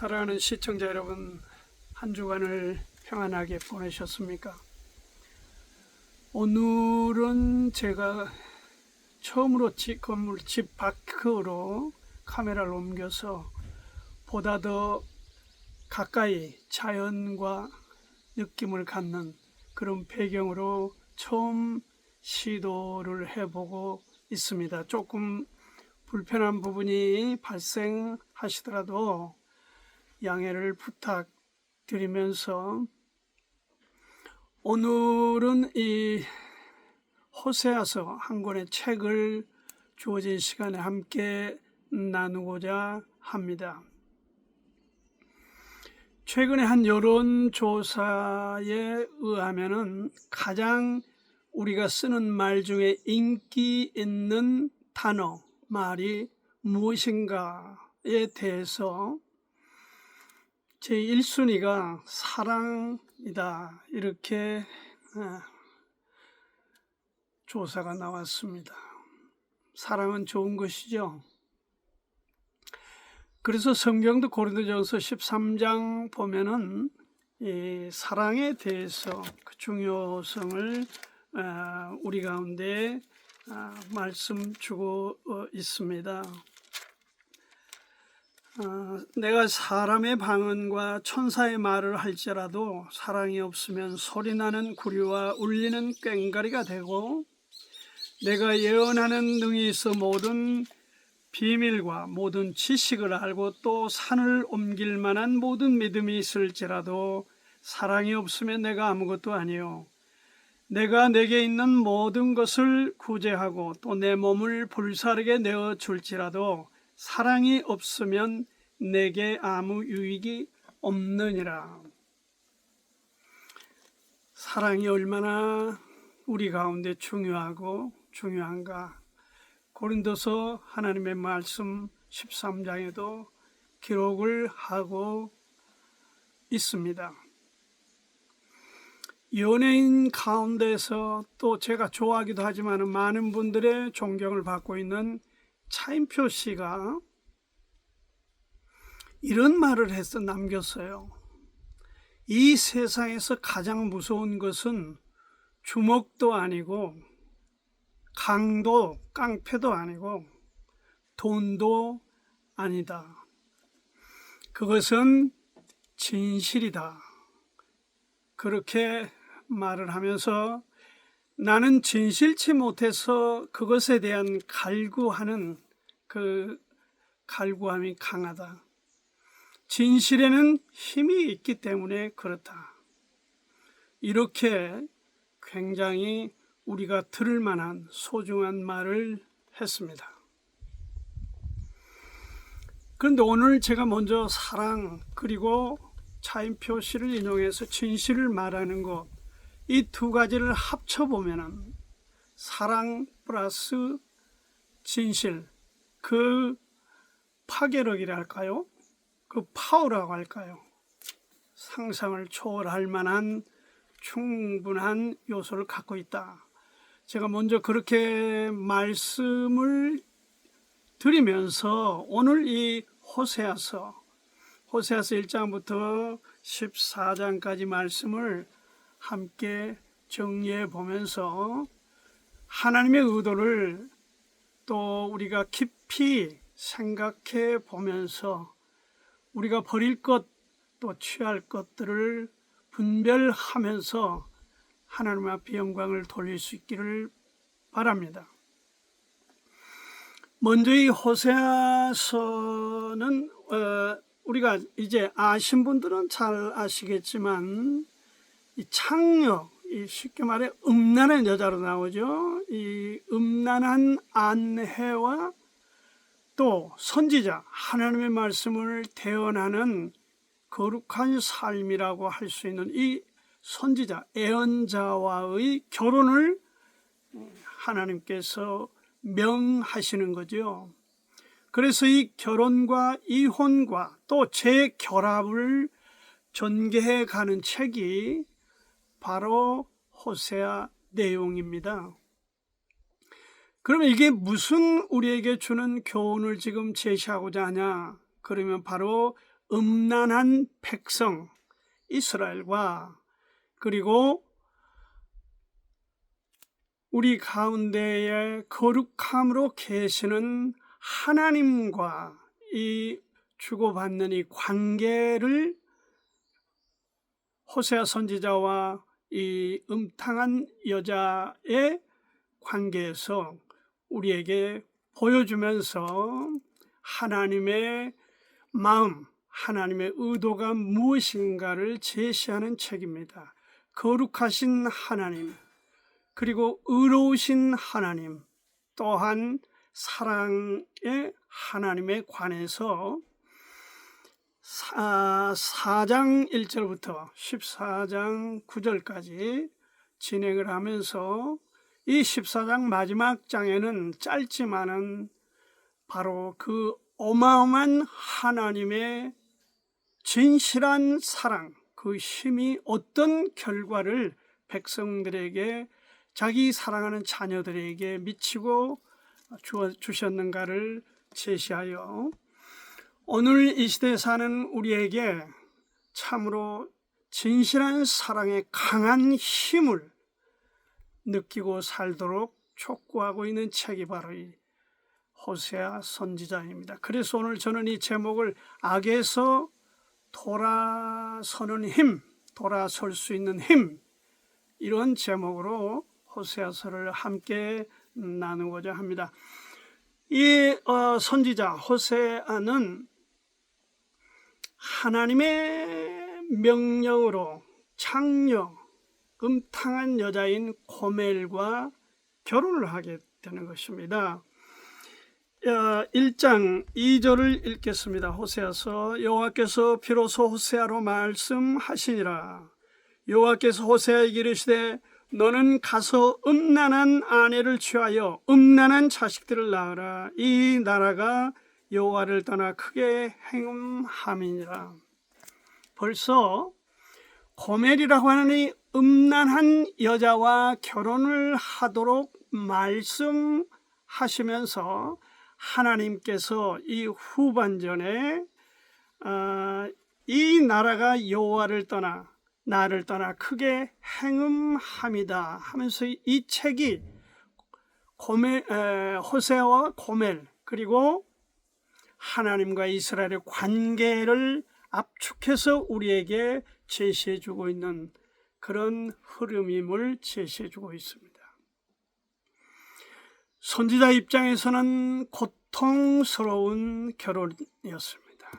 사랑하는 시청자 여러분, 한 주간을 평안하게 보내셨습니까? 오늘은 제가 처음으로 건물 집 밖으로 카메라를 옮겨서 보다 더 가까이 자연과 느낌을 갖는 그런 배경으로 처음 시도를 해보고 있습니다. 조금 불편한 부분이 발생하시더라도 양해를 부탁드리면서, 오늘은 이 호세아서 한 권의 책을 주어진 시간에 함께 나누고자 합니다. 최근에 한 여론조사에 의하면은 가장 우리가 쓰는 말 중에 인기 있는 단어, 말이 무엇인가에 대해서 제1순위가 사랑이다, 이렇게 조사가 나왔습니다. 사랑은 좋은 것이죠. 그래서 성경도 고린도전서 13장 보면은 이 사랑에 대해서 그 중요성을 우리 가운데 말씀 주고 있습니다. 내가 사람의 방언과 천사의 말을 할지라도 사랑이 없으면 소리나는 구리와 울리는 꽹과리가 되고, 내가 예언하는 능이 있어 모든 비밀과 모든 지식을 알고 또 산을 옮길 만한 모든 믿음이 있을지라도 사랑이 없으면 내가 아무것도 아니요, 내가 내게 있는 모든 것을 구제하고 또 내 몸을 불사르게 내어 줄지라도 사랑이 없으면 내게 아무 유익이 없느니라. 사랑이 얼마나 우리 가운데 중요한가, 고린도서 하나님의 말씀 13장에도 기록을 하고 있습니다. 연예인 가운데서 또 제가 좋아하기도 하지만 많은 분들의 존경을 받고 있는 차인표 씨가 이런 말을 해서 남겼어요. 이 세상에서 가장 무서운 것은 주먹도 아니고 강도, 깡패도 아니고 돈도 아니다. 그것은 진실이다. 그렇게 말을 하면서 나는 진실치 못해서 그것에 대한 갈구하는 그 갈구함이 강하다. 진실에는 힘이 있기 때문에 그렇다. 이렇게 굉장히 우리가 들을 만한 소중한 말을 했습니다. 그런데 오늘 제가 먼저 사랑 그리고 차인표 씨를 인용해서 진실을 말하는 것, 이 두 가지를 합쳐보면 사랑 플러스 진실, 그 파괴력이랄까요? 그 파워라고 할까요? 상상을 초월할 만한 충분한 요소를 갖고 있다. 제가 먼저 그렇게 말씀을 드리면서 오늘 이 호세아서 1장부터 14장까지 말씀을 함께 정리해 보면서 하나님의 의도를 또 우리가 깊이 생각해 보면서 우리가 버릴 것 또 취할 것들을 분별하면서 하나님 앞에 영광을 돌릴 수 있기를 바랍니다. 먼저 이 호세아서는 우리가 이제 아신 분들은 잘 아시겠지만 이 창녀, 이 쉽게 말해 음란한 여자로 나오죠. 이 음란한 안해와 또 선지자, 하나님의 말씀을 대언하는 거룩한 삶이라고 할 수 있는 이 선지자, 예언자와의 결혼을 하나님께서 명하시는 거죠. 그래서 이 결혼과 이혼과 또 재결합을 전개해 가는 책이 바로 호세아 내용입니다. 그러면 이게 무슨 우리에게 주는 교훈을 지금 제시하고자 하냐? 그러면 바로 음란한 백성 이스라엘과 그리고 우리 가운데에 거룩함으로 계시는 하나님과 이 주고받는 이 관계를 호세아 선지자와 이 음탕한 여자의 관계에서 우리에게 보여주면서 하나님의 마음, 하나님의 의도가 무엇인가를 제시하는 책입니다. 거룩하신 하나님, 그리고 의로우신 하나님, 또한 사랑의 하나님에 관해서 4장 1절부터 14장 9절까지 진행을 하면서 이 14장 마지막 장에는 짧지만은 바로 그 어마어마한 하나님의 진실한 사랑, 그 힘이 어떤 결과를 백성들에게, 자기 사랑하는 자녀들에게 미치고 주셨는가를 제시하여 오늘 이 시대에 사는 우리에게 참으로 진실한 사랑의 강한 힘을 느끼고 살도록 촉구하고 있는 책이 바로 이 호세아 선지자입니다. 그래서 오늘 저는 이 제목을 악에서 돌아서는 힘, 돌아설 수 있는 힘, 이런 제목으로 호세아서를 함께 나누고자 합니다. 이 선지자 호세아는 하나님의 명령으로 창녀, 음탕한 여자인 고멜과 결혼을 하게 되는 것입니다. 1장 2절을 읽겠습니다. 호세아서. 여호와께서 비로소 호세아로 말씀하시니라. 여호와께서 호세아에게 이르시되 너는 가서 음란한 아내를 취하여 음란한 자식들을 낳으라. 이 나라가 여호와를 떠나 크게 행음함이니라. 벌써 고멜이라고 하는 이 음란한 여자와 결혼을 하도록 말씀하시면서 하나님께서 이 후반전에 이 나라가 여호와를 떠나 나를 떠나 크게 행음함이다 하면서 이 책이 호세아와 고멜, 그리고 하나님과 이스라엘의 관계를 압축해서 우리에게 제시해주고 있는 그런 흐름임을 제시해주고 있습니다. 선지자 입장에서는 고통스러운 결혼이었습니다.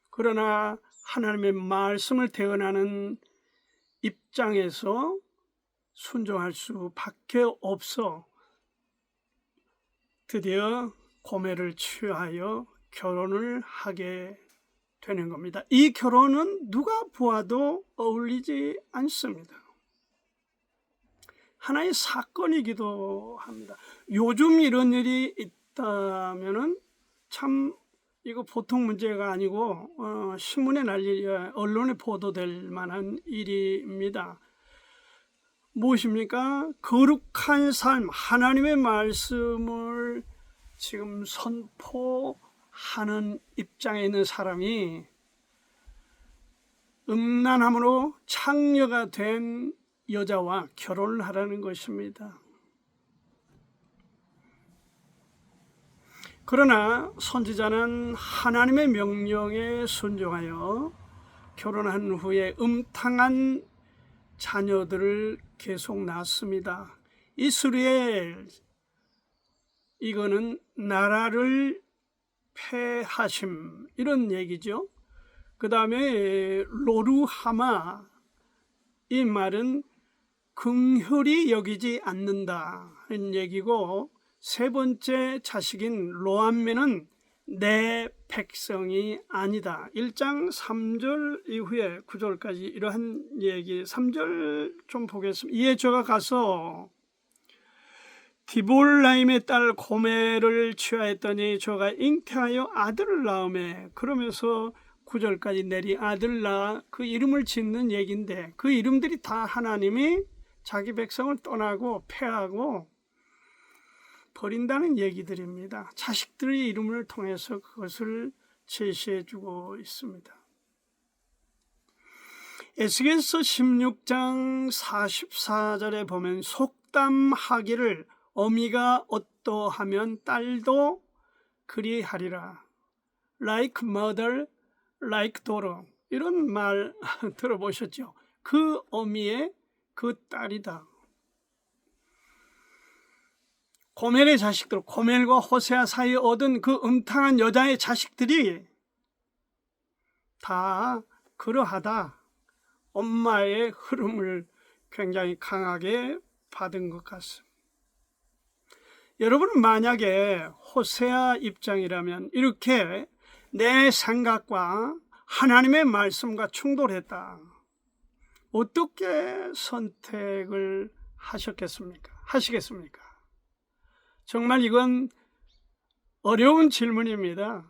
그러나 하나님의 말씀을 대언하는 입장에서 순종할 수밖에 없어 드디어 고멜을 취하여 결혼을 하게 되는 겁니다. 이 결혼은 누가 보아도 어울리지 않습니다. 하나의 사건이기도 합니다. 요즘 이런 일이 있다면은 참 이거 보통 문제가 아니고 신문에 날리 언론에 보도될 만한 일입니다. 무엇입니까? 거룩한 삶, 하나님의 말씀을 지금 선포하는 입장에 있는 사람이 음란함으로 창녀가 된 여자와 결혼을 하라는 것입니다. 그러나 선지자는 하나님의 명령에 순종하여 결혼한 후에 음탕한 자녀들을 계속 낳습니다. 이스라엘, 이거는 나라를 패하심, 이런 얘기죠. 그 다음에 로루하마, 이 말은 긍휼히 여기지 않는다는 얘기고, 세 번째 자식인 로암미는 내 백성이 아니다. 1장 3절 이후에 9절까지 이러한 얘기, 3절 좀 보겠습니다. 이에 저가 가서 디볼라임의 딸 고멜을 취하였더니 저가 잉태하여 아들을 낳으매, 그러면서 9절까지 내리 아들 낳아 그 이름을 짓는 얘기인데, 그 이름들이 다 하나님이 자기 백성을 떠나고 패하고 버린다는 얘기들입니다. 자식들의 이름을 통해서 그것을 제시해 주고 있습니다. 에스겔서 16장 44절에 보면 속담하기를 어미가 어떠하면 딸도 그리하리라. Like mother, like daughter. 이런 말 들어보셨죠? 그 어미의 그 딸이다. 고멜의 자식들, 고멜과 호세아 사이에 얻은 그 음탕한 여자의 자식들이 다 그러하다. 엄마의 흐름을 굉장히 강하게 받은 것 같습니다. 여러분은 만약에 호세아 입장이라면 이렇게 내 생각과 하나님의 말씀과 충돌했다. 어떻게 선택을 하시겠습니까? 정말 이건 어려운 질문입니다.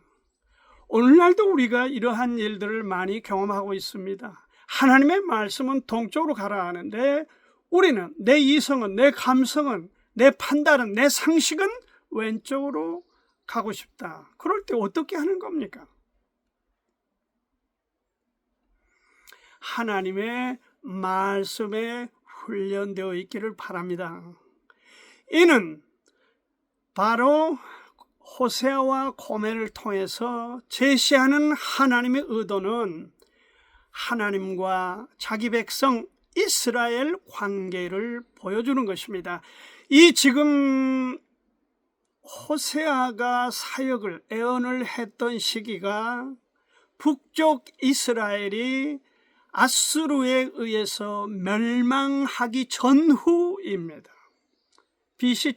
오늘날도 우리가 이러한 일들을 많이 경험하고 있습니다. 하나님의 말씀은 동쪽으로 가라 하는데 우리는 내 이성은, 내 감성은, 내 판단은, 내 상식은 왼쪽으로 가고 싶다. 그럴 때 어떻게 하는 겁니까? 하나님의 말씀에 훈련되어 있기를 바랍니다. 이는 바로 호세아와 고멜을 통해서 제시하는 하나님의 의도는 하나님과 자기 백성 이스라엘 관계를 보여주는 것입니다. 이 지금 호세아가 사역을 애언을 했던 시기가 북쪽 이스라엘이 아수르에 의해서 멸망하기 전후입니다. BC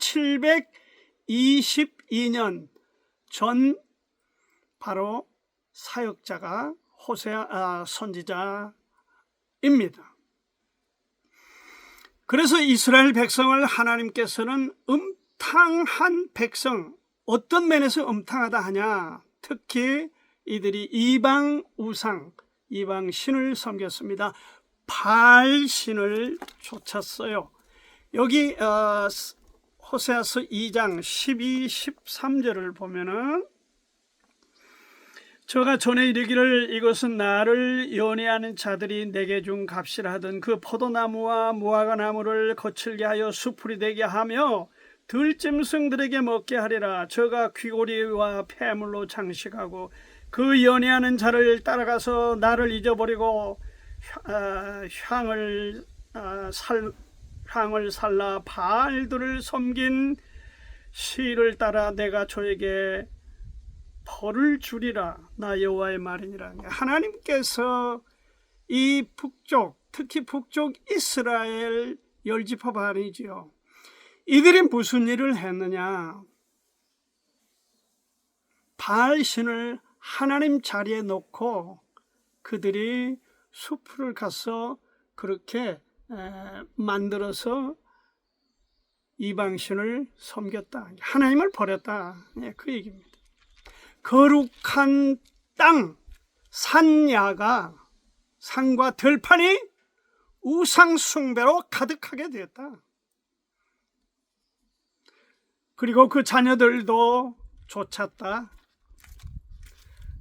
722년 전 바로 사역자가 호세아 선지자입니다. 그래서 이스라엘 백성을 하나님께서는 음탕한 백성, 어떤 면에서 음탕하다 하냐, 특히 이들이 이방 우상, 이방 신을 섬겼습니다. 바알 신을 쫓았어요. 여기 호세아서 2장 12, 13절을 보면은 저가 전에 이르기를 이것은 나를 연애하는 자들이 내게 준 값이라 하던 그 포도나무와 무화과 나무를 거칠게 하여 수풀이 되게 하며 들짐승들에게 먹게 하리라. 저가 귀고리와 폐물로 장식하고 그 연애하는 자를 따라가서 나를 잊어버리고 향을 살라 바알들을 섬긴 시를 따라 내가 저에게 벌을 주리라. 나 여호와의 말이니라. 하나님께서 이 북쪽, 특히 북쪽 이스라엘 열지파 바알이지요. 이들이 무슨 일을 했느냐? 바알 신을 하나님 자리에 놓고 그들이 수풀을 가서 그렇게 만들어서 이방신을 섬겼다. 하나님을 버렸다. 그 얘기입니다. 거룩한 땅, 산야가, 산과 들판이 우상 숭배로 가득하게 되었다. 그리고 그 자녀들도 쫓았다.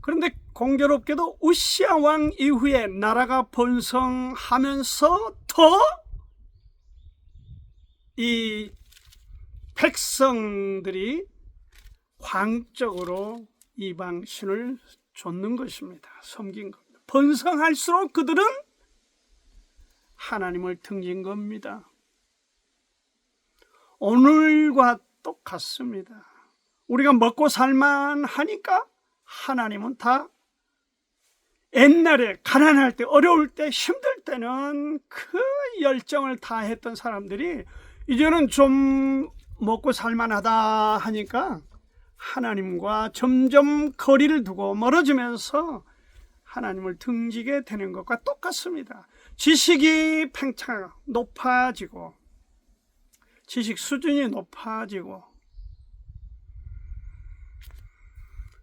그런데 공교롭게도 우시야 왕 이후에 나라가 번성하면서 더 이 백성들이 광적으로 이방신을 좇는 것입니다. 섬긴 겁니다. 번성할수록 그들은 하나님을 등진 겁니다. 오늘과 똑같습니다. 우리가 먹고 살만하니까 하나님은 다 옛날에 가난할 때, 어려울 때, 힘들 때는 그 열정을 다했던 사람들이 이제는 좀 먹고 살만하다 하니까 하나님과 점점 거리를 두고 멀어지면서 하나님을 등지게 되는 것과 똑같습니다. 지식이 높아지고 지식 수준이 높아지고,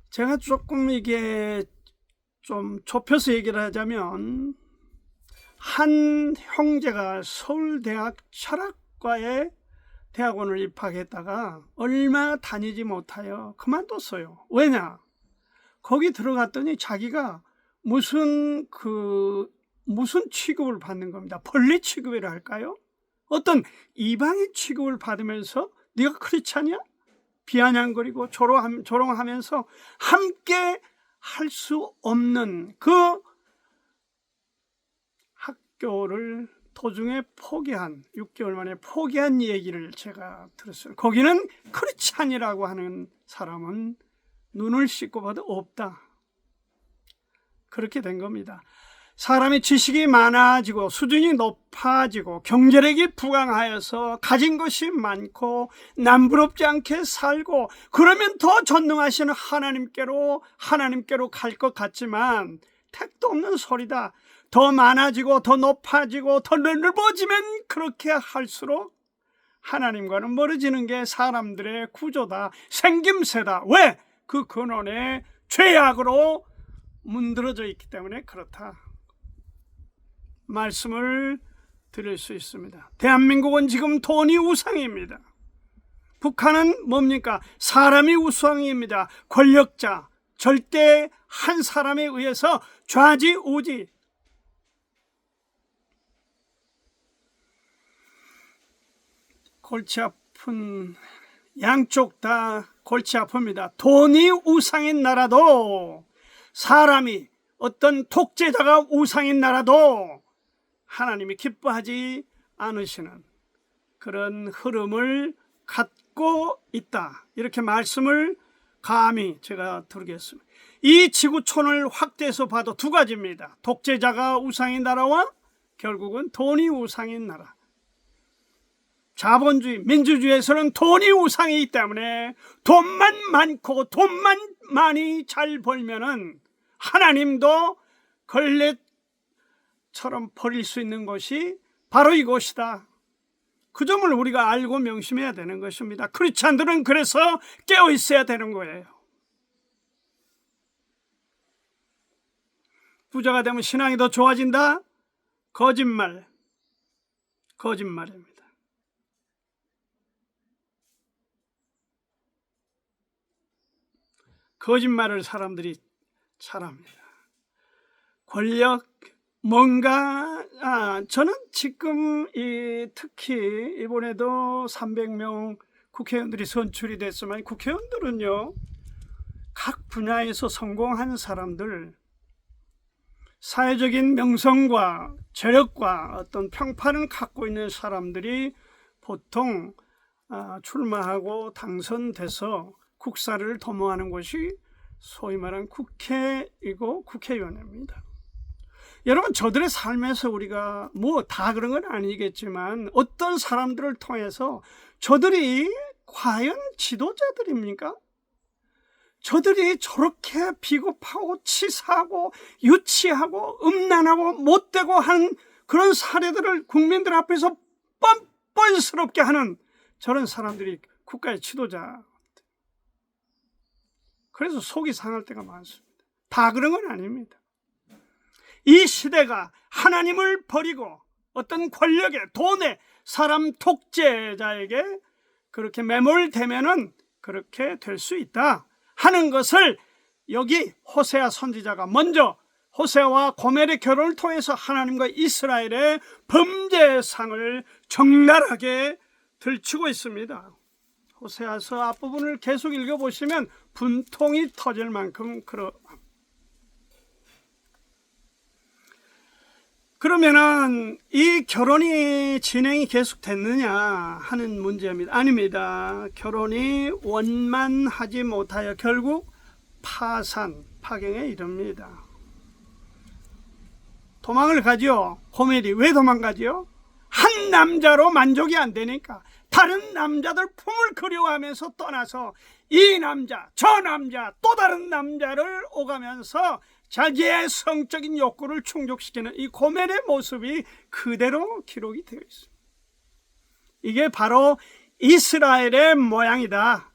제가 조금 이게 좀 좁혀서 얘기를 하자면, 한 형제가 서울대학 철학과에 대학원을 입학했다가 얼마 다니지 못하여 그만뒀어요. 왜냐? 거기 들어갔더니 자기가 무슨 취급을 받는 겁니다. 벌레 취급이라 할까요? 어떤 이방인 취급을 받으면서 네가 크리스찬이야? 비아냥거리고 조롱하면서 함께 할 수 없는 그 학교를 도중에 포기한, 6개월 만에 포기한 얘기를 제가 들었어요. 거기는 크리스찬이라고 하는 사람은 눈을 씻고 봐도 없다. 그렇게 된 겁니다. 사람의 지식이 많아지고 수준이 높아지고 경제력이 부강하여서 가진 것이 많고 남부럽지 않게 살고 그러면 더 전능하시는 하나님께로 갈 것 같지만 택도 없는 소리다. 더 많아지고 더 높아지고 더 넓어지면 그렇게 할수록 하나님과는 멀어지는 게 사람들의 구조다, 생김새다. 왜? 그 근원에 죄악으로 문드러져 있기 때문에 그렇다 말씀을 드릴 수 있습니다. 대한민국은 지금 돈이 우상입니다. 북한은 뭡니까? 사람이 우상입니다. 권력자, 절대 한 사람에 의해서 좌지우지. 골치 아픈, 양쪽 다 골치 아픕니다. 돈이 우상인 나라도, 사람이 어떤 독재자가 우상인 나라도 하나님이 기뻐하지 않으시는 그런 흐름을 갖고 있다. 이렇게 말씀을 감히 제가 드리겠습니다. 이 지구촌을 확대해서 봐도 두 가지입니다. 독재자가 우상인 나라와 결국은 돈이 우상인 나라. 자본주의, 민주주의에서는 돈이 우상이기 때문에 돈만 많고 돈만 많이 잘 벌면은 하나님도 걸레처럼 버릴 수 있는 것이 바로 이것이다. 그 점을 우리가 알고 명심해야 되는 것입니다. 크리스찬들은 그래서 깨어 있어야 되는 거예요. 부자가 되면 신앙이 더 좋아진다? 거짓말입니다. 거짓말을 사람들이 잘합니다. 권력, 뭔가, 저는 지금 특히 이번에도 300명 국회의원들이 선출이 됐지만 국회의원들은요, 각 분야에서 성공한 사람들, 사회적인 명성과 재력과 어떤 평판을 갖고 있는 사람들이 보통 출마하고 당선돼서 국사를 도모하는 것이 소위 말하는 국회이고 국회의원입니다. 여러분, 저들의 삶에서 우리가 뭐 다 그런 건 아니겠지만 어떤 사람들을 통해서 저들이 과연 지도자들입니까? 저들이 저렇게 비겁하고 치사하고 유치하고 음란하고 못되고 한 그런 사례들을 국민들 앞에서 뻔뻔스럽게 하는 저런 사람들이 국가의 지도자. 그래서 속이 상할 때가 많습니다. 다 그런 건 아닙니다. 이 시대가 하나님을 버리고 어떤 권력에, 돈에, 사람 독재자에게 그렇게 매몰되면은 그렇게 될 수 있다 하는 것을 여기 호세아 선지자가 먼저 호세아와 고멜의 결혼을 통해서 하나님과 이스라엘의 범죄상을 적나라하게 들추고 있습니다. 호세아서 앞부분을 계속 읽어보시면 분통이 터질 만큼 그러면은 이 결혼이 진행이 계속 됐느냐 하는 문제입니다. 아닙니다. 결혼이 원만하지 못하여 결국 파경에 이릅니다. 도망을 가죠. 고멜이 왜 도망가죠? 한 남자로 만족이 안 되니까 다른 남자들 품을 그리워하면서 떠나서 이 남자, 저 남자, 또 다른 남자를 오가면서 자기의 성적인 욕구를 충족시키는 이 고멜의 모습이 그대로 기록이 되어 있습니다. 이게 바로 이스라엘의 모양이다.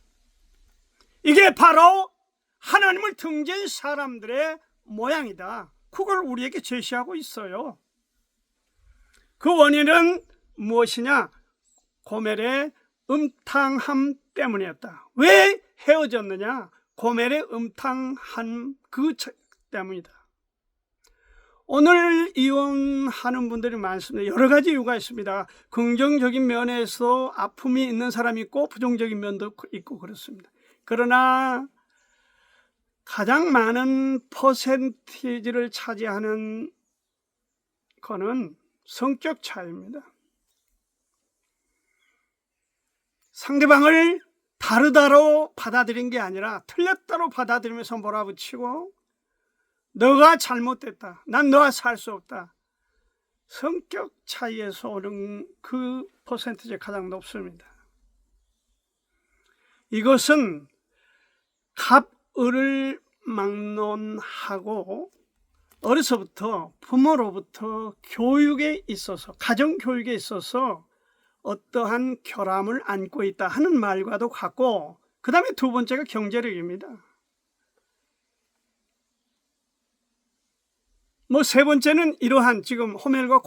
이게 바로 하나님을 등진 사람들의 모양이다. 그걸 우리에게 제시하고 있어요. 그 원인은 무엇이냐? 고멜의 음탕함 때문이었다. 왜 헤어졌느냐? 고멜에 음탕한 그 때문이다. 오늘 이혼하는 분들이 많습니다. 여러 가지 이유가 있습니다. 긍정적인 면에서 아픔이 있는 사람이 있고 부정적인 면도 있고 그렇습니다. 그러나 가장 많은 퍼센티지를 차지하는 거는 성격 차이입니다. 상대방을 다르다로 받아들인 게 아니라 틀렸다로 받아들이면서 몰아붙이고 너가 잘못됐다, 난 너와 살 수 없다. 성격 차이에서 오는 그 퍼센티지가 가장 높습니다. 이것은 갑을을 막론하고 어려서부터 부모로부터 교육에 있어서, 가정 교육에 있어서 어떠한 결함을 안고 있다 하는 말과도 같고, 그 다음에 두 번째가 경제력입니다. 세 번째는 이러한 지금 고멜과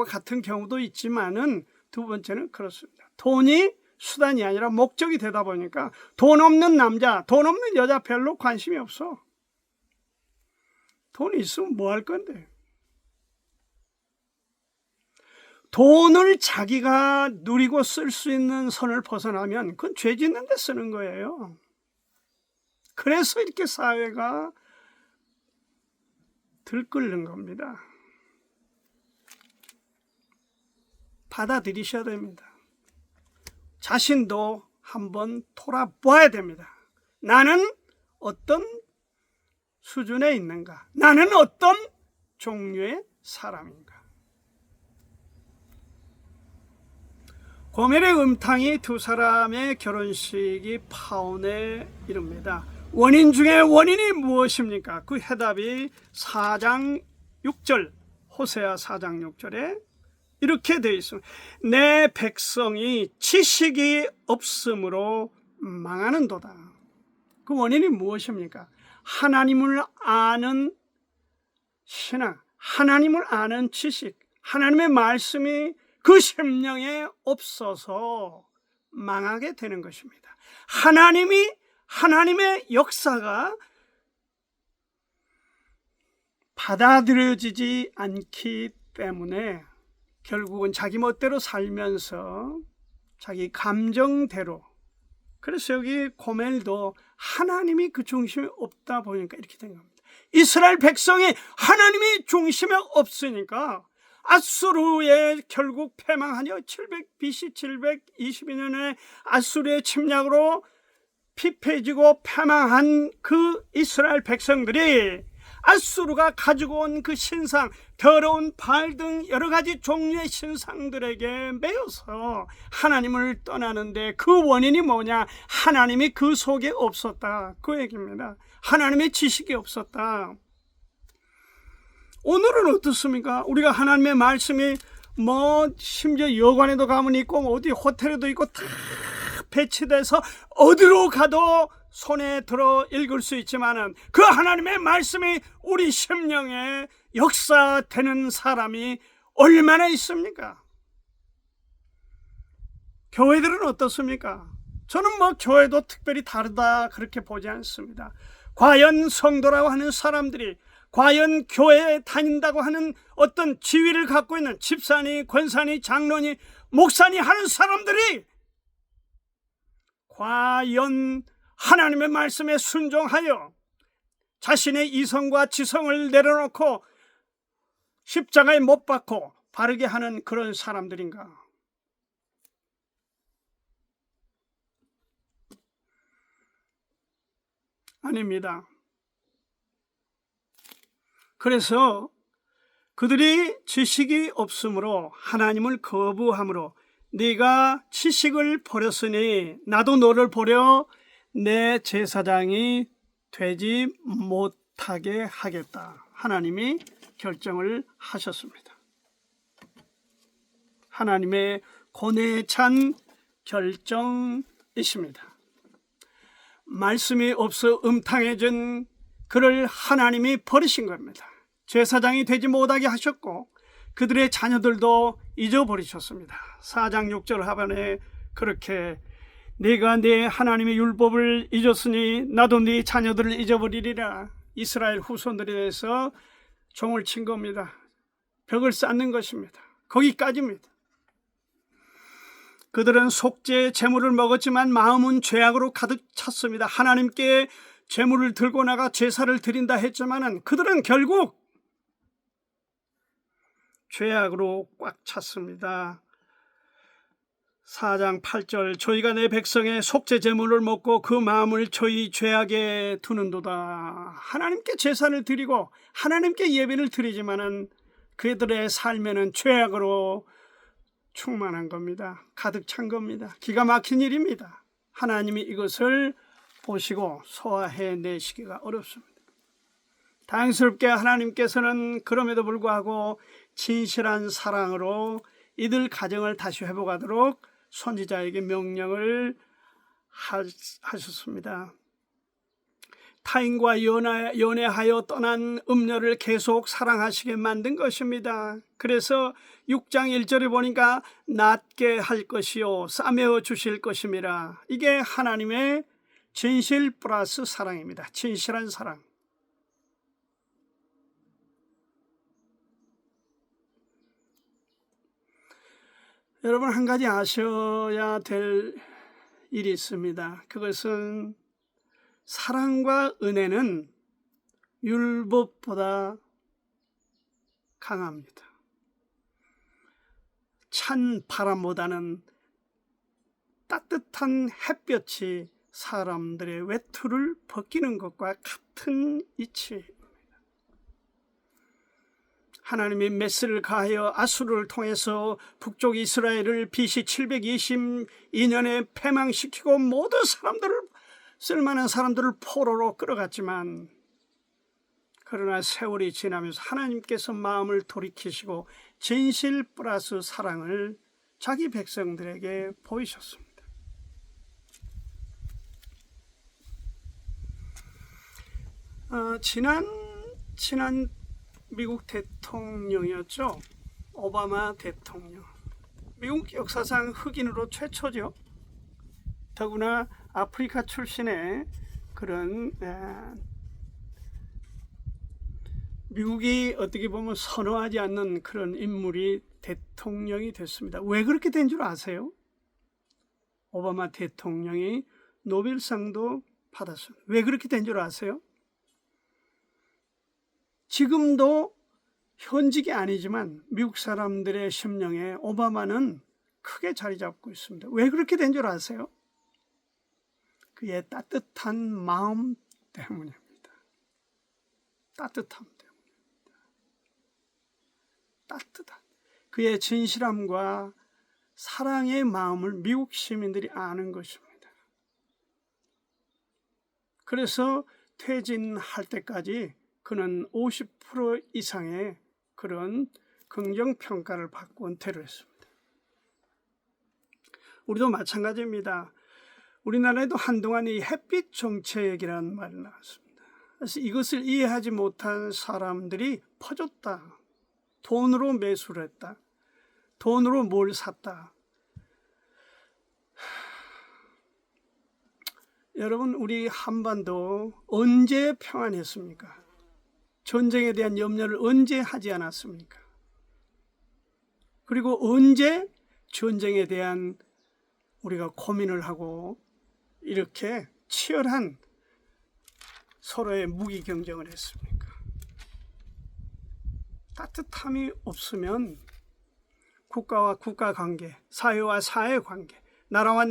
같은 경우도 있지만은 두 번째는 그렇습니다. 돈이 수단이 아니라 목적이 되다 보니까 돈 없는 남자, 돈 없는 여자 별로 관심이 없어. 돈이 있으면 뭐 할 건데? 돈을 자기가 누리고 쓸 수 있는 선을 벗어나면 그건 죄 짓는 데 쓰는 거예요. 그래서 이렇게 사회가 들끓는 겁니다. 받아들이셔야 됩니다. 자신도 한번 돌아봐야 됩니다. 나는 어떤 수준에 있는가? 나는 어떤 종류의 사람인가? 고멜의 음탕이 두 사람의 결혼식이 파혼에 이릅니다. 원인 중에 원인이 무엇입니까? 그 해답이 4장 6절, 호세아 4장 6절에 이렇게 되어 있습니다. 내 백성이 지식이 없으므로 망하는도다. 그 원인이 무엇입니까? 하나님을 아는 신앙, 하나님을 아는 지식, 하나님의 말씀이 그 심령에 없어서 망하게 되는 것입니다. 하나님의 역사가 받아들여지지 않기 때문에 결국은 자기 멋대로 살면서 자기 감정대로, 그래서 여기 고멜도 하나님이 그 중심에 없다 보니까 이렇게 된 겁니다. 이스라엘 백성이 하나님이 중심에 없으니까 아수르에 결국 패망하여 BC 722년에 아수르의 침략으로 피폐해지고 패망한 그 이스라엘 백성들이 아수르가 가지고 온 그 신상, 더러운 발 등 여러 가지 종류의 신상들에게 매여서 하나님을 떠나는데 그 원인이 뭐냐? 하나님이 그 속에 없었다, 그 얘기입니다. 하나님의 지식이 없었다. 오늘은 어떻습니까? 우리가 하나님의 말씀이 심지어 여관에도 가면 있고 어디 호텔에도 있고 다 배치돼서 어디로 가도 손에 들어 읽을 수 있지만은 그 하나님의 말씀이 우리 심령에 역사되는 사람이 얼마나 있습니까? 교회들은 어떻습니까? 저는 교회도 특별히 다르다 그렇게 보지 않습니다. 과연 성도라고 하는 사람들이, 과연 교회에 다닌다고 하는 어떤 지위를 갖고 있는 집사니, 권사니, 장로니, 목사니 하는 사람들이 과연 하나님의 말씀에 순종하여 자신의 이성과 지성을 내려놓고 십자가에 못 박고 바르게 하는 그런 사람들인가? 아닙니다. 그래서 그들이 지식이 없으므로 하나님을 거부함으로 네가 지식을 버렸으니 나도 너를 버려 내 제사장이 되지 못하게 하겠다. 하나님이 결정을 하셨습니다. 하나님의 고뇌에 찬 결정이십니다. 말씀이 없어 음탕해진 그를 하나님이 버리신 겁니다. 제사장이 되지 못하게 하셨고 그들의 자녀들도 잊어버리셨습니다. 4장 6절 하반에 그렇게 네가 네 하나님의 율법을 잊었으니 나도 네 자녀들을 잊어버리리라. 이스라엘 후손들에 대해서 종을 친 겁니다. 벽을 쌓는 것입니다. 거기까지입니다. 그들은 속죄 제물을 먹었지만 마음은 죄악으로 가득 찼습니다. 하나님께 제물을 들고 나가 제사를 드린다 했지만은 그들은 결국 죄악으로 꽉 찼습니다. 4장 8절 저희가 내 백성의 속죄 제물을 먹고 그 마음을 저희 죄악에 두는도다. 하나님께 제사를 드리고 하나님께 예배를 드리지만은 그들의 삶에는 죄악으로 충만한 겁니다. 가득 찬 겁니다. 기가 막힌 일입니다. 하나님이 이것을 보시고 소화해 내시기가 어렵습니다. 다행스럽게 하나님께서는 그럼에도 불구하고 진실한 사랑으로 이들 가정을 다시 회복하도록 선지자에게 명령을 하셨습니다. 타인과 연애하여 떠난 음녀를 계속 사랑하시게 만든 것입니다. 그래서 6장 1절에 보니까 낫게 할 것이요 싸매어 주실 것임이라. 이게 하나님의 진실 플러스 사랑입니다. 진실한 사랑. 여러분, 한 가지 아셔야 될 일이 있습니다. 그것은 사랑과 은혜는 율법보다 강합니다. 찬 바람보다는 따뜻한 햇볕이 사람들의 외투를 벗기는 것과 같은 이치입니다. 하나님이 메스를 가하여 아수르를 통해서 북쪽 이스라엘을 BC 722년에 패망시키고 모든 사람들을 쓸만한 사람들을 포로로 끌어갔지만 그러나 세월이 지나면서 하나님께서 마음을 돌이키시고 진실 플러스 사랑을 자기 백성들에게 보이셨습니다. 지난 미국 대통령이었죠. 오바마 대통령. 미국 역사상 흑인으로 최초죠. 더구나 아프리카 출신의 그런 미국이 어떻게 보면 선호하지 않는 그런 인물이 대통령이 됐습니다. 왜 그렇게 된 줄 아세요? 오바마 대통령이 노벨상도 받았습니다. 왜 그렇게 된 줄 아세요? 지금도 현직이 아니지만 미국 사람들의 심령에 오바마는 크게 자리 잡고 있습니다. 왜 그렇게 된 줄 아세요? 그의 따뜻한 마음 때문입니다. 따뜻함 때문입니다. 따뜻한 그의 진실함과 사랑의 마음을 미국 시민들이 아는 것입니다. 그래서 퇴진할 때까지 그는 50% 이상의 그런 긍정평가를 받고 은퇴를 했습니다. 우리도 마찬가지입니다. 우리나라에도 한동안 이 햇빛 정책이라는 말이 나왔습니다. 그래서 이것을 이해하지 못한 사람들이 퍼졌다. 돈으로 매수를 했다. 돈으로 뭘 샀다. 여러분, 우리 한반도 언제 평안했습니까? 전쟁에 대한 염려를 언제 하지 않았습니까? 그리고 언제 전쟁에 대한 우리가 고민을 하고 이렇게 치열한 서로의 무기 경쟁을 했습니까? 따뜻함이 없으면 국가와 국가 관계, 사회와 사회 관계, 나라와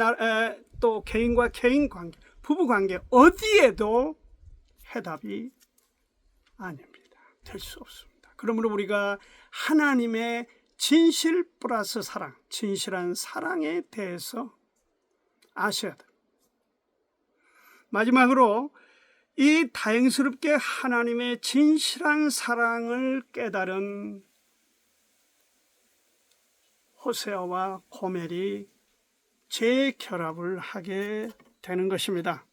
또 개인과 개인 관계, 부부 관계 어디에도 해답이 아닙니다. 될 수 없습니다. 그러므로 우리가 하나님의 진실 플러스 사랑, 진실한 사랑에 대해서 아셔야 됩니다. 마지막으로 이 다행스럽게 하나님의 진실한 사랑을 깨달은 호세아와 고멜이 재결합을 하게 되는 것입니다.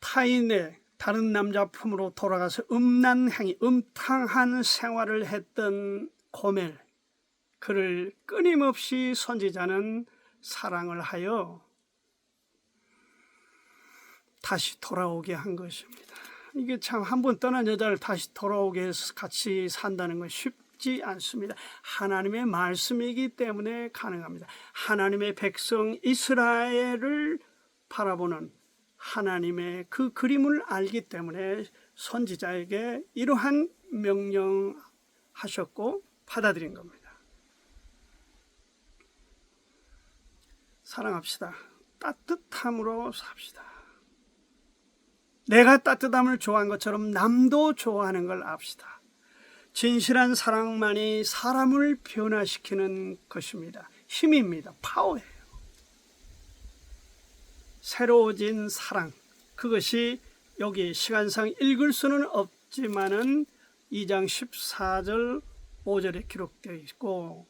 타인의 다른 남자 품으로 돌아가서 음란행위, 음탕한 생활을 했던 고멜, 그를 끊임없이 선지자는 사랑을 하여 다시 돌아오게 한 것입니다. 이게 참 한 번 떠난 여자를 다시 돌아오게 해서 같이 산다는 건 쉽지 않습니다. 하나님의 말씀이기 때문에 가능합니다. 하나님의 백성 이스라엘을 바라보는 하나님의 그 그림을 알기 때문에 선지자에게 이러한 명령하셨고 받아들인 겁니다. 사랑합시다. 따뜻함으로 삽시다. 내가 따뜻함을 좋아한 것처럼 남도 좋아하는 걸 압시다. 진실한 사랑만이 사람을 변화시키는 것입니다. 힘입니다. 파워예요. 새로워진 사랑, 그것이 여기 시간상 읽을 수는 없지만은 2장 14절 5절에 기록되어 있고,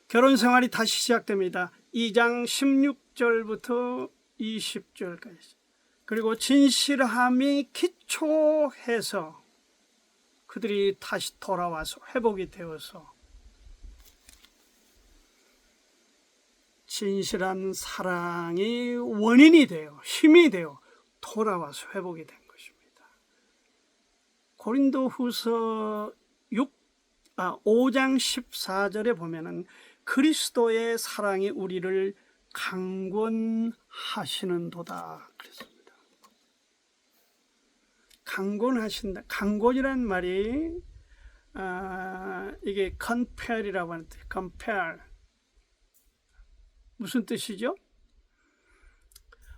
결혼 생활이 다시 시작됩니다. 2장 16절부터 20절까지. 그리고 진실함이 기초해서 그들이 다시 돌아와서 회복이 되어서 진실한 사랑이 원인이 되어 힘이 되어 돌아와서 회복이 된 것입니다. 고린도후서 5장 14절에 보면은 그리스도의 사랑이 우리를 강권하시는도다 그랬습니다. 강권하신다. 강권이란 말이 이게 compare이라고 하는데, compare 무슨 뜻이죠?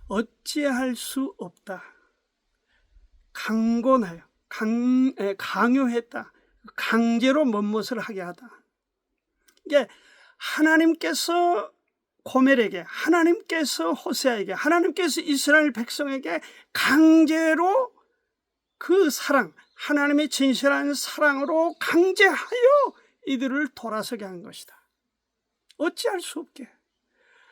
어찌할 수 없다. 강권하여, 강요했다. 강제로 무엇을 하게 하다. 이게 하나님께서 고멜에게, 하나님께서 호세아에게, 하나님께서 이스라엘 백성에게 강제로 그 사랑, 하나님의 진실한 사랑으로 강제하여 이들을 돌아서게 한 것이다. 어찌할 수 없게.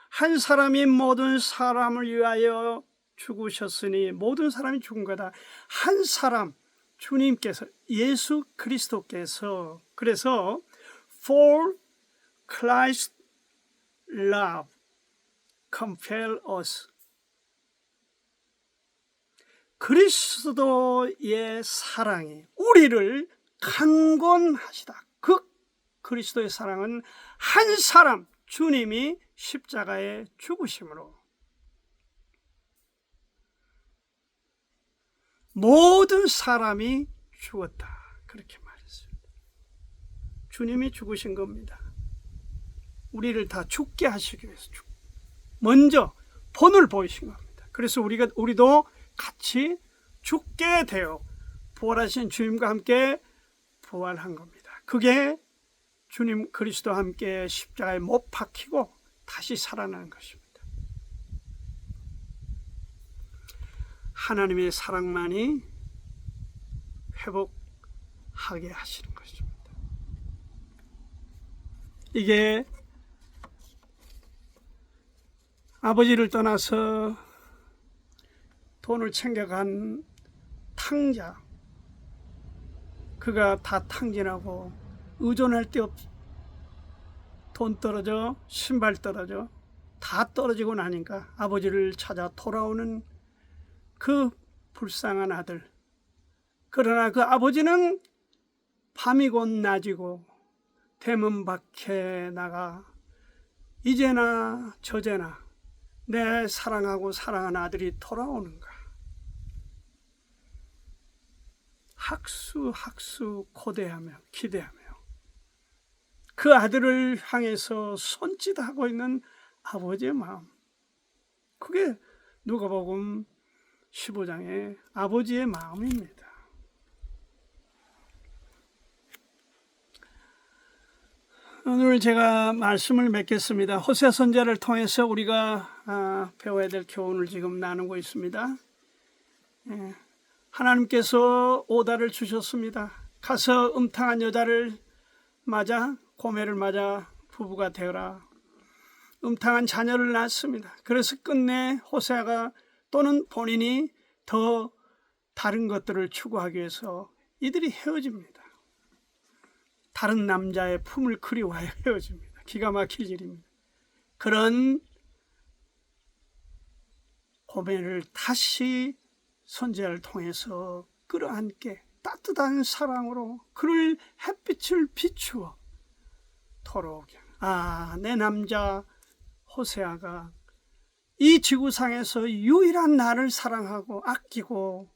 한 사람이 모든 사람을 위하여 죽으셨으니 모든 사람이 죽은 거다. 한 사람, 주님께서, 예수 그리스도께서, 그래서 For Christ's love compel us. 그리스도의 사랑이 우리를 강권하시다. 그 그리스도의 사랑은 한 사람, 주님이 십자가에 죽으심으로 모든 사람이 죽었다. 그렇게 말했습니다. 주님이 죽으신 겁니다. 우리를 다 죽게 하시기 위해서 먼저 본을 보이신 겁니다. 그래서 우리도 같이 죽게 되어 부활하신 주님과 함께 부활한 겁니다. 그게 주님 그리스도와 함께 십자가에 못 박히고 다시 살아나는 것입니다. 하나님의 사랑만이 회복하게 하시는 것입니다. 이게 아버지를 떠나서 돈을 챙겨간 탕자, 그가 다 탕진하고 의존할 데 돈 떨어져, 신발 떨어져, 다 떨어지고 나니까 아버지를 찾아 돌아오는 그 불쌍한 아들. 그러나 그 아버지는 밤이고 낮이고 대문 밖에 나가 이제나 저제나 내 사랑하고 사랑하는 아들이 돌아오는가. 학수 고대하며 기대하며 그 아들을 향해서 손짓하고 있는 아버지의 마음, 그게 누가복음 15장의 아버지의 마음입니다. 오늘 제가 말씀을 맺겠습니다. 호세아 선지자를 통해서 우리가 배워야 될 교훈을 지금 나누고 있습니다. 하나님께서 오다를 주셨습니다. 가서 음탕한 여자를 맞아, 고멜을 맞아 부부가 되어라. 음탕한 자녀를 낳습니다. 그래서 끝내 호세아가 또는 본인이 더 다른 것들을 추구하기 위해서 이들이 헤어집니다. 다른 남자의 품을 그리워하여 헤어집니다. 기가 막힐 일입니다. 그런 고백을 다시 선지자를 통해서 끌어안게 따뜻한 사랑으로 그를 햇빛을 비추어 돌아오게. 내 남자 호세아가 이 지구상에서 유일한 나를 사랑하고 아끼고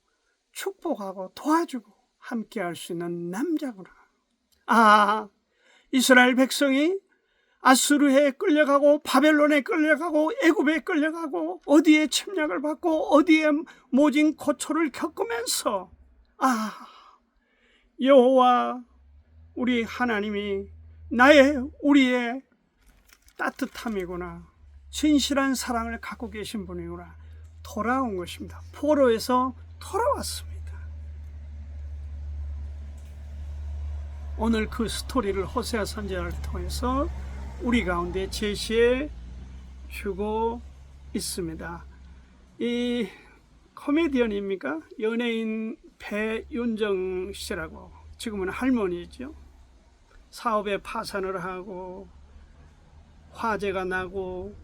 축복하고 도와주고 함께할 수 있는 남자구나. 이스라엘 백성이 아수르에 끌려가고 바벨론에 끌려가고 애굽에 끌려가고 어디에 침략을 받고 어디에 모진 고초를 겪으면서 여호와 우리 하나님이 우리의 따뜻함이구나, 진실한 사랑을 갖고 계신 분이구나 돌아온 것입니다. 포로에서 돌아왔습니다. 오늘 그 스토리를 호세아 선지자를 통해서 우리 가운데 제시해 주고 있습니다. 이 코미디언입니까? 연예인 배윤정 씨라고, 지금은 할머니죠. 사업에 파산을 하고 화재가 나고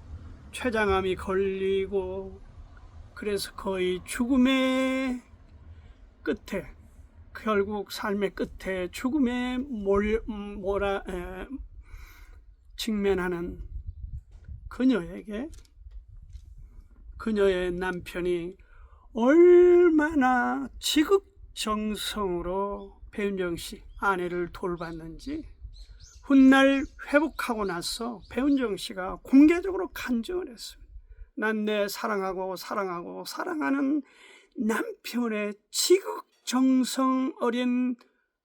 췌장암이 걸리고 그래서 거의 죽음의 끝에, 결국 삶의 끝에 죽음에 직면하는 그녀에게 그녀의 남편이 얼마나 지극정성으로 배윤정 씨 아내를 돌봤는지 훗날 회복하고 나서 배윤정 씨가 공개적으로 간증을 했습니다. 난 내 사랑하는 남편의 지극정성 어린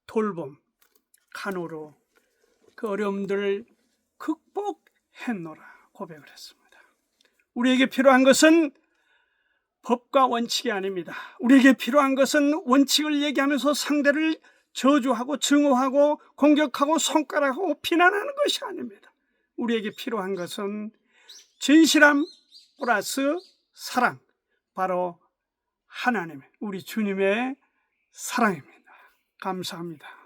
돌봄, 간호로 그 어려움들을 극복했노라 고백을 했습니다. 우리에게 필요한 것은 법과 원칙이 아닙니다. 우리에게 필요한 것은 원칙을 얘기하면서 상대를 저주하고 증오하고 공격하고 손가락하고 비난하는 것이 아닙니다. 우리에게 필요한 것은 진실함 플러스 사랑, 바로 하나님의, 우리 주님의 사랑입니다. 감사합니다.